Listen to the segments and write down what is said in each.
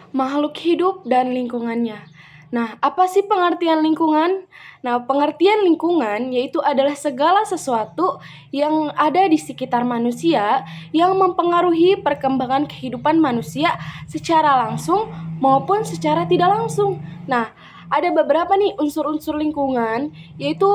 Makhluk hidup dan lingkungannya. Nah, apa sih pengertian lingkungan? Nah, pengertian lingkungan yaitu adalah segala sesuatu yang ada di sekitar manusia yang mempengaruhi perkembangan kehidupan manusia secara langsung maupun secara tidak langsung. Nah, ada beberapa nih unsur-unsur lingkungan yaitu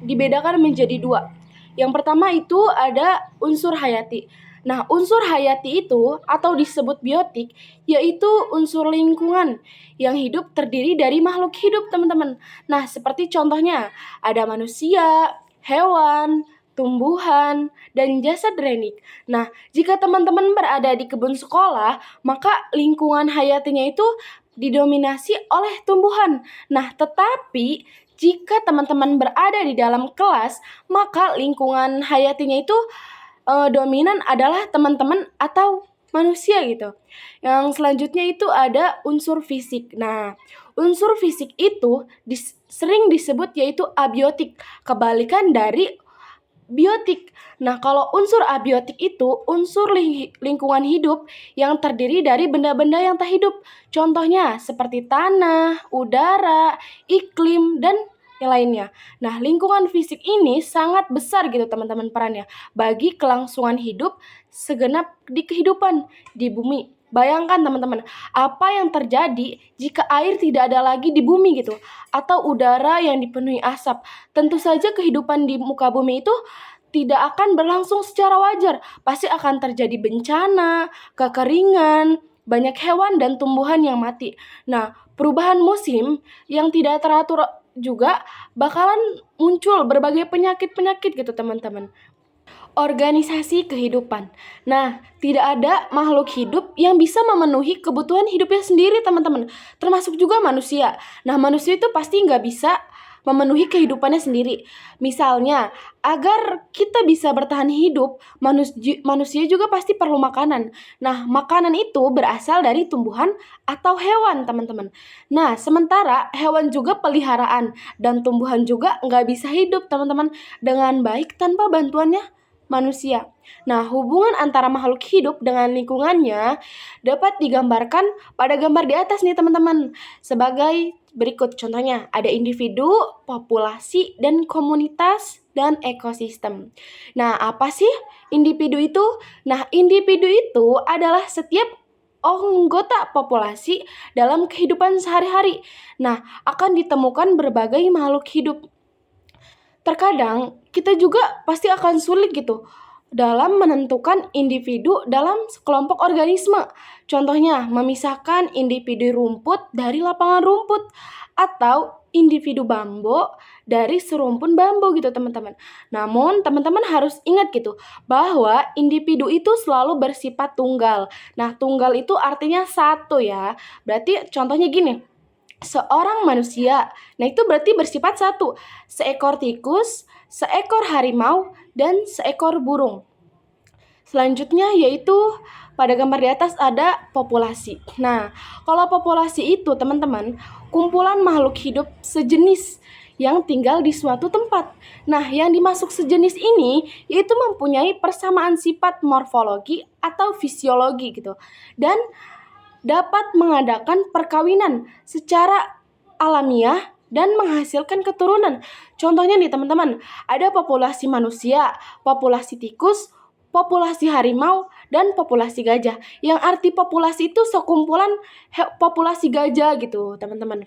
dibedakan menjadi dua. Yang pertama itu ada unsur hayati. Nah, unsur hayati itu atau disebut biotik yaitu unsur lingkungan yang hidup terdiri dari makhluk hidup, teman-teman. Nah, seperti contohnya ada manusia, hewan, tumbuhan, dan jasad renik. Nah, jika teman-teman berada di kebun sekolah, maka lingkungan hayatinya itu didominasi oleh tumbuhan. Nah, tetapi jika teman-teman berada di dalam kelas, maka lingkungan hayatinya itu dominan adalah teman-teman atau manusia gitu. Yang selanjutnya itu ada unsur fisik. Nah, unsur fisik itu sering disebut yaitu abiotik, kebalikan dari biotik. Nah, kalau unsur abiotik itu unsur lingkungan hidup yang terdiri dari benda-benda yang tak hidup. Contohnya seperti tanah, udara, iklim, dan yang lainnya. Nah, lingkungan fisik ini sangat besar gitu teman-teman perannya bagi kelangsungan hidup segenap di kehidupan di bumi. Bayangkan teman-teman, apa yang terjadi jika air tidak ada lagi di bumi gitu, atau udara yang dipenuhi asap. Tentu saja kehidupan di muka bumi itu tidak akan berlangsung secara wajar. Pasti akan terjadi bencana, kekeringan, banyak hewan dan tumbuhan yang mati. Nah, perubahan musim yang tidak teratur juga bakalan muncul berbagai penyakit-penyakit gitu teman-teman. Organisasi kehidupan. Nah, tidak ada makhluk hidup yang bisa memenuhi kebutuhan hidupnya sendiri, teman-teman. Termasuk juga manusia. Nah, manusia itu pasti nggak bisa memenuhi kehidupannya sendiri. Misalnya, agar kita bisa bertahan hidup, manusia juga pasti perlu makanan. Nah, makanan itu berasal dari tumbuhan atau hewan, teman-teman. Nah, sementara hewan juga peliharaan dan tumbuhan juga nggak bisa hidup, teman-teman, dengan baik tanpa bantuannya manusia. Nah, hubungan antara makhluk hidup dengan lingkungannya dapat digambarkan pada gambar di atas nih teman-teman. Sebagai berikut contohnya, ada individu, populasi, dan komunitas, dan ekosistem. Nah, apa sih individu itu? Nah, individu itu adalah setiap anggota populasi dalam kehidupan sehari-hari. Nah, akan ditemukan berbagai makhluk hidup. Terkadang kita juga pasti akan sulit gitu dalam menentukan individu dalam sekelompok organisme. Contohnya, memisahkan individu rumput dari lapangan rumput atau individu bambu dari serumpun bambu gitu teman-teman. Namun teman-teman harus ingat gitu bahwa individu itu selalu bersifat tunggal. Nah, tunggal itu artinya satu ya. Berarti contohnya gini, seorang manusia. Nah, itu berarti bersifat satu. Seekor tikus, seekor harimau, dan seekor burung. Selanjutnya yaitu pada gambar di atas ada populasi. Nah, kalau populasi itu teman-teman, kumpulan makhluk hidup sejenis yang tinggal di suatu tempat. Nah, yang dimaksud sejenis ini yaitu mempunyai persamaan sifat morfologi atau fisiologi gitu. Dan dapat mengadakan perkawinan secara alamiah dan menghasilkan keturunan. Contohnya nih teman-teman, ada populasi manusia, populasi tikus, populasi harimau, dan populasi gajah. Yang arti populasi itu sekumpulan populasi gajah gitu teman-teman.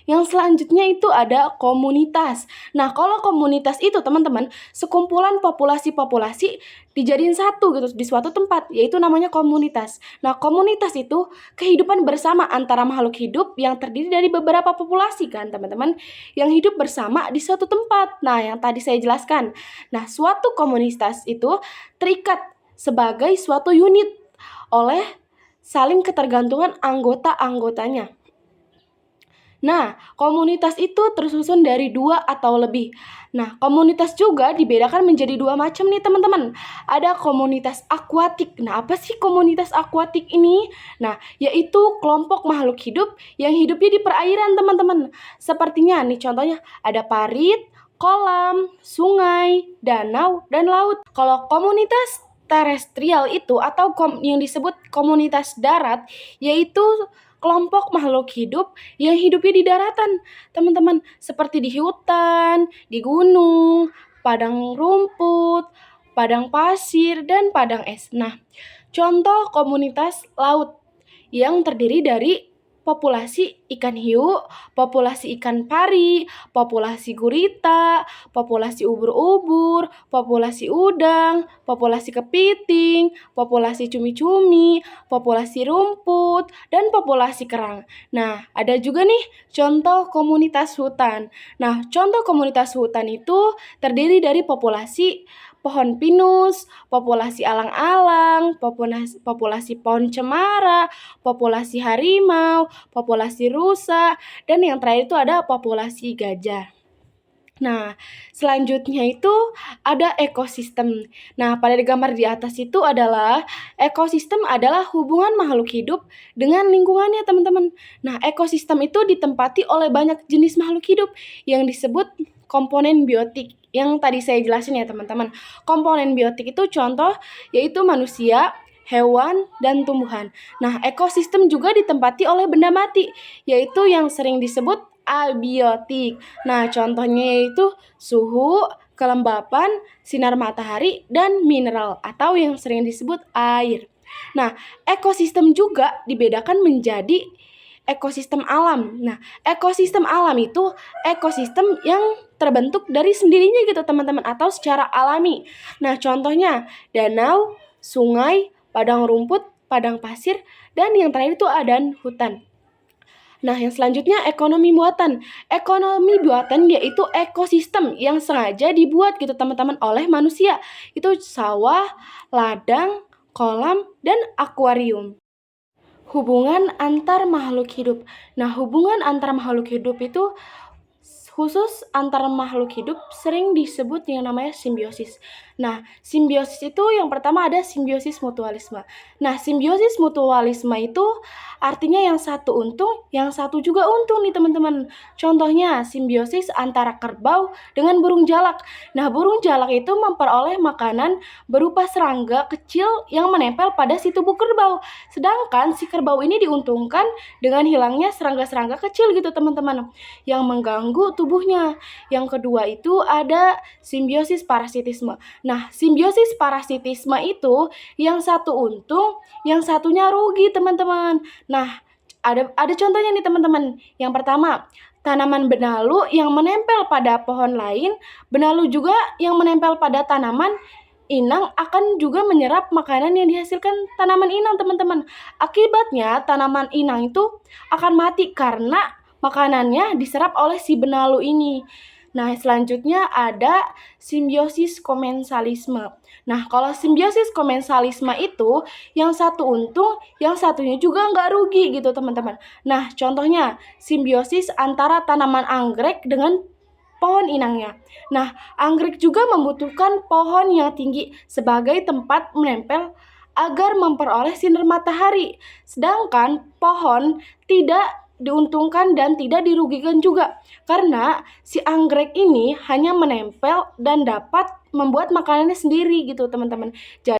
Yang selanjutnya itu ada komunitas. Nah, kalau komunitas itu teman-teman, sekumpulan populasi-populasi dijadiin satu gitu di suatu tempat, yaitu namanya komunitas. Nah, komunitas itu kehidupan bersama antara makhluk hidup yang terdiri dari beberapa populasi kan teman-teman, yang hidup bersama di suatu tempat. Nah, yang tadi saya jelaskan. Nah, suatu komunitas itu terikat sebagai suatu unit oleh saling ketergantungan anggota-anggotanya. Nah, komunitas itu tersusun dari 2 atau lebih. Nah, komunitas juga dibedakan menjadi 2 macam nih teman-teman. Ada komunitas akuatik. Nah, apa sih komunitas akuatik ini? Nah, yaitu kelompok makhluk hidup yang hidupnya di perairan teman-teman. Sepertinya nih contohnya ada parit, kolam, sungai, danau, dan laut. Kalau komunitas terestrial itu atau yang disebut komunitas darat, yaitu kelompok makhluk hidup yang hidupnya di daratan, teman-teman, seperti di hutan, di gunung, padang rumput, padang pasir, dan padang es. Nah, contoh komunitas laut yang terdiri dari populasi ikan hiu, populasi ikan pari, populasi gurita, populasi ubur-ubur, populasi udang, populasi kepiting, populasi cumi-cumi, populasi rumput, dan populasi kerang. Nah, ada juga nih contoh komunitas hutan. Nah, contoh komunitas hutan itu terdiri dari populasi pohon pinus, populasi alang-alang, populasi pohon cemara, populasi harimau, populasi rusa, dan yang terakhir itu ada populasi gajah. Nah, selanjutnya itu ada ekosistem. Nah, pada gambar di atas itu adalah ekosistem adalah hubungan makhluk hidup dengan lingkungannya, teman-teman. Nah, ekosistem itu ditempati oleh banyak jenis makhluk hidup yang disebut komponen biotik. Yang tadi saya jelasin ya, teman-teman. Komponen biotik itu contoh yaitu manusia, hewan, dan tumbuhan. Nah, ekosistem juga ditempati oleh benda mati, yaitu yang sering disebut abiotik. Nah, contohnya yaitu suhu, kelembapan, sinar matahari, dan mineral atau yang sering disebut air. Nah, ekosistem juga dibedakan menjadi ekosistem alam. Nah, ekosistem alam itu ekosistem yang terbentuk dari sendirinya gitu, teman-teman, atau secara alami. Nah, contohnya danau, sungai, padang rumput, padang pasir, dan yang terakhir itu ada hutan. Nah, yang selanjutnya ekonomi buatan. Ekonomi buatan yaitu ekosistem yang sengaja dibuat gitu, teman-teman, oleh manusia. Itu sawah, ladang, kolam, dan akuarium. Hubungan antar makhluk hidup. Nah, hubungan antar makhluk hidup itu khusus antar makhluk hidup sering disebut yang namanya simbiosis. Nah, simbiosis itu yang pertama ada simbiosis mutualisme. Nah, simbiosis mutualisme itu artinya yang satu untung, yang satu juga untung nih, teman-teman. Contohnya simbiosis antara kerbau dengan burung jalak. Nah, burung jalak itu memperoleh makanan berupa serangga kecil yang menempel pada si tubuh kerbau. Sedangkan si kerbau ini diuntungkan dengan hilangnya serangga-serangga kecil gitu, teman-teman, yang mengganggu tubuhnya. Yang kedua itu ada simbiosis parasitisme. Nah, simbiosis parasitisme itu yang satu untung, yang satunya rugi, teman-teman. Nah, ada contohnya nih, teman-teman. Yang pertama, tanaman benalu yang menempel pada pohon lain, benalu juga yang menempel pada tanaman inang akan juga menyerap makanan yang dihasilkan tanaman inang, teman-teman. Akibatnya tanaman inang itu akan mati karena makanannya diserap oleh si benalu ini. Nah, selanjutnya ada simbiosis komensalisme. Nah, kalau simbiosis komensalisme itu yang satu untung, yang satunya juga nggak rugi gitu, teman-teman. Nah, contohnya simbiosis antara tanaman anggrek dengan pohon inangnya. Nah, anggrek juga membutuhkan pohon yang tinggi sebagai tempat menempel agar memperoleh sinar matahari. Sedangkan pohon tidak diuntungkan dan tidak dirugikan juga karena si anggrek ini hanya menempel dan dapat membuat makanannya sendiri gitu, teman-teman. Jadi